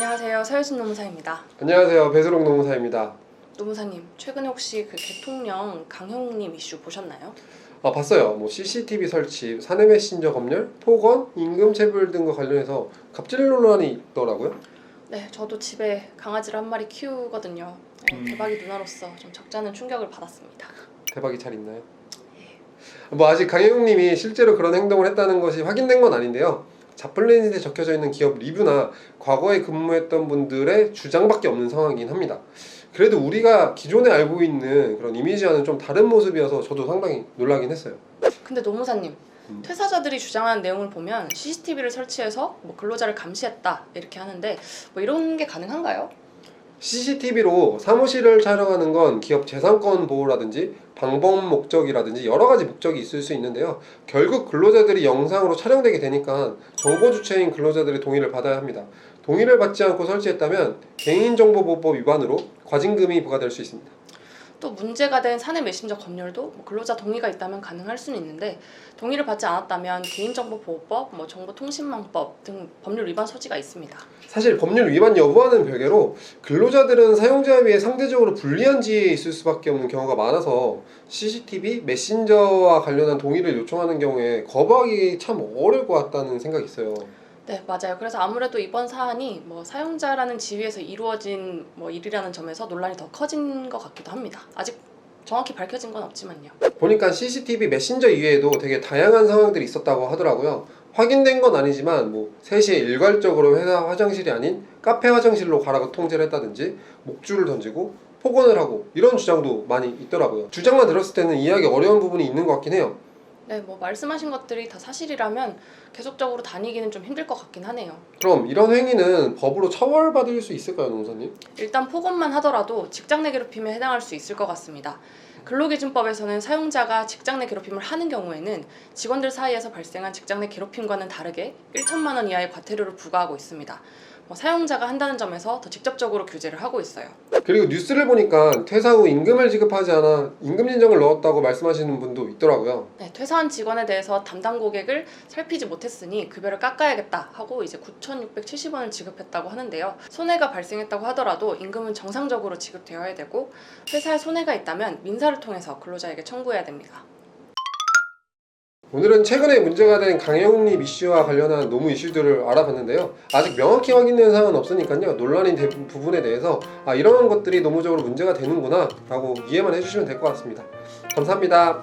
안녕하세요. 서효진 노무사입니다. 안녕하세요. 배수록 노무사입니다. 노무사님, 최근에 혹시 그 대통령 강형님 이슈 보셨나요? 봤어요. CCTV 설치, 사내 메신저 검열, 폭언, 임금체불 등과 관련해서 갑질 논란이 있더라고요. 네, 저도 집에 강아지를 한 마리 키우거든요. 대박이 누나로서 좀 적잖은 충격을 받았습니다. 대박이 잘 있나요? 아직 강혜웅님이 실제로 그런 행동을 했다는 것이 확인된 건 아닌데요. 자플래닛에 적혀져 있는 기업 리뷰나 과거에 근무했던 분들의 주장밖에 없는 상황이긴 합니다. 그래도 우리가 기존에 알고 있는 그런 이미지와는 좀 다른 모습이어서 저도 상당히 놀라긴 했어요. 근데 노무사님, 퇴사자들이 주장하는 내용을 보면 CCTV를 설치해서 근로자를 감시했다 이렇게 하는데 이런 게 가능한가요? CCTV로 사무실을 촬영하는 건 기업 재산권 보호라든지 방범 목적이라든지 여러 가지 목적이 있을 수 있는데요. 결국 근로자들이 영상으로 촬영되게 되니까 정보 주체인 근로자들의 동의를 받아야 합니다. 동의를 받지 않고 설치했다면 개인정보보호법 위반으로 과징금이 부과될 수 있습니다. 또 문제가 된 사내 메신저 검열도 근로자 동의가 있다면 가능할 수는 있는데 동의를 받지 않았다면 개인정보보호법, 정보통신망법 등 법률 위반 소지가 있습니다. 사실 법률 위반 여부와는 별개로 근로자들은 사용자에 비해 상대적으로 불리한 지위에 있을 수밖에 없는 경우가 많아서 CCTV, 메신저와 관련한 동의를 요청하는 경우에 거부하기 참 어려울 것 같다는 생각이 있어요. 네, 맞아요. 그래서 아무래도 이번 사안이 사용자라는 지위에서 이루어진 일이라는 점에서 논란이 더 커진 것 같기도 합니다. 아직 정확히 밝혀진 건 없지만요. 보니까 CCTV 메신저 이외에도 되게 다양한 상황들이 있었다고 하더라고요. 확인된 건 아니지만 3시에 일괄적으로 회사 화장실이 아닌 카페 화장실로 가라고 통제를 했다든지 목줄을 던지고 폭언을 하고 이런 주장도 많이 있더라고요. 주장만 들었을 때는 이해하기 어려운 부분이 있는 것 같긴 해요. 네, 말씀하신 것들이 다 사실이라면 계속적으로 다니기는 좀 힘들 것 같긴 하네요. 그럼 이런 행위는 법으로 처벌받을 수 있을까요, 노무사님? 일단 폭언만 하더라도 직장 내 괴롭힘에 해당할 수 있을 것 같습니다. 근로기준법에서는 사용자가 직장 내 괴롭힘을 하는 경우에는 직원들 사이에서 발생한 직장 내 괴롭힘과는 다르게 1천만 원 이하의 과태료를 부과하고 있습니다. 사용자가 한다는 점에서 더 직접적으로 규제를 하고 있어요. 그리고 뉴스를 보니까 퇴사 후 임금을 지급하지 않아 임금 인정을 넣었다고 말씀하시는 분도 있더라고요. 네, 퇴사한 직원에 대해서 담당 고객을 살피지 못했으니 급여를 깎아야겠다 하고 이제 9,670원을 지급했다고 하는데요. 손해가 발생했다고 하더라도 임금은 정상적으로 지급되어야 되고 회사에 손해가 있다면 민사를 통해서 근로자에게 청구해야 됩니다. 오늘은 최근에 문제가 된 강혜웅님 이슈와 관련한 노무 이슈들을 알아봤는데요. 아직 명확히 확인된 사항은 없으니까요. 논란인 부분에 대해서 이런 것들이 노무적으로 문제가 되는구나 라고 이해만 해주시면 될 것 같습니다. 감사합니다.